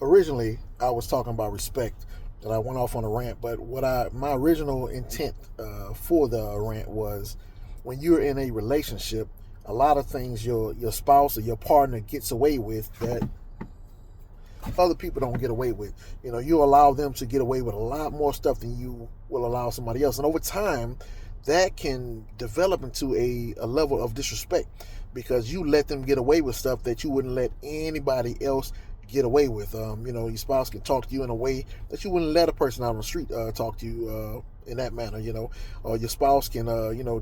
originally I was talking about respect, that I went off on a rant, but my original intent for the rant was when you're in a relationship, a lot of things your spouse or your partner gets away with that other people don't get away with. You allow them to get away with a lot more stuff than you will allow somebody else. And over time, that can develop into a level of disrespect because you let them get away with stuff that you wouldn't let anybody else get away with. Your spouse can talk to you in a way that you wouldn't let a person out on the street talk to you in that manner. Or your spouse can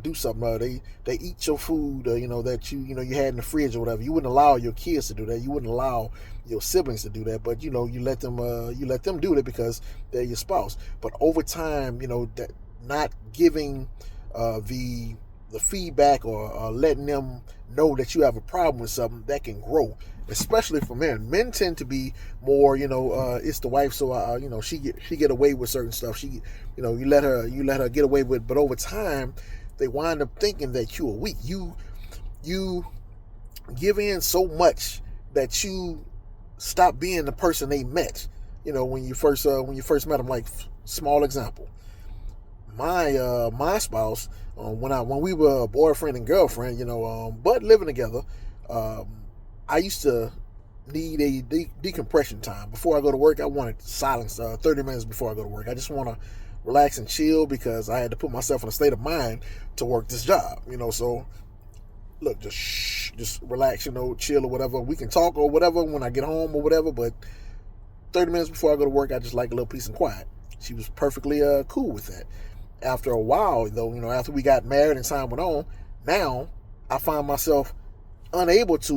do something. They eat your food. That you had in the fridge or whatever. You wouldn't allow your kids to do that. You wouldn't allow your siblings to do that. But you let them do that because they're your spouse. But over time, that not giving the feedback or letting them know that you have a problem with something, that can grow, especially for men. Men tend to be more, it's the wife, so she get away with certain stuff. You let her get away with, but over time, they wind up thinking that you are weak. You give in so much that you stop being the person they met. When you first met them. Like, small example, my spouse, when we were boyfriend and girlfriend, but living together, I used to need a decompression time before I go to work. I wanted silence 30 minutes before I go to work. I just want to relax and chill because I had to put myself in a state of mind to work this job. So look, just relax, chill or whatever. We can talk or whatever when I get home or whatever, but 30 minutes before I go to work, I just like a little peace and quiet. She was perfectly cool with that. After a while, though, after we got married and time went on, now I find myself unable to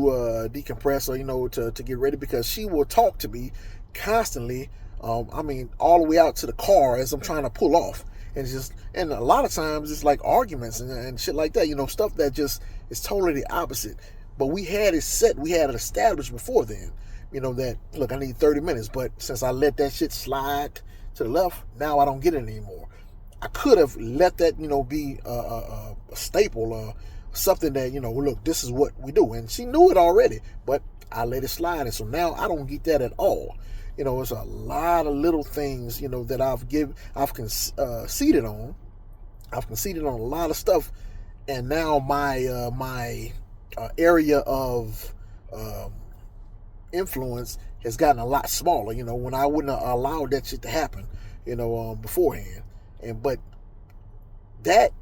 decompress or to get ready because she will talk to me constantly. All the way out to the car as I'm trying to pull off, and a lot of times it's like arguments and shit like that. Stuff that just is totally the opposite. But we had it set, we had it established before then. That look, I need 30 minutes, but since I let that shit slide to the left, now I don't get it anymore. I could have let that, be a staple, something that, look, this is what we do. And she knew it already, but I let it slide. And so now I don't get that at all. It's a lot of little things, that I've conceded on. I've conceded on a lot of stuff. And now my area of influence has gotten a lot smaller, when I wouldn't have allowed that shit to happen, beforehand. But that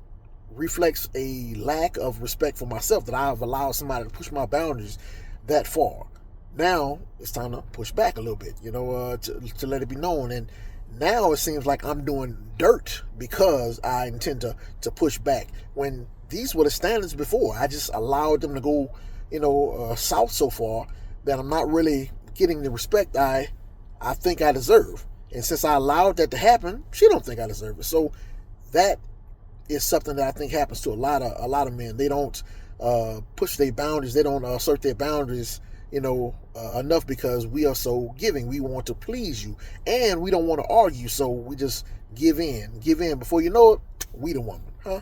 reflects a lack of respect for myself, that I've allowed somebody to push my boundaries that far. Now it's time to push back a little bit, to let it be known. And now it seems like I'm doing dirt because I intend to push back, when these were the standards before. I just allowed them to go, south so far that I'm not really getting the respect I think I deserve. And since I allowed that to happen, she don't think I deserve it. So that is something that I think happens to a lot of men. They don't push their boundaries. They don't assert their boundaries, enough because we are so giving. We want to please you, and we don't want to argue. So we just give in. Before you know it, we the woman, huh?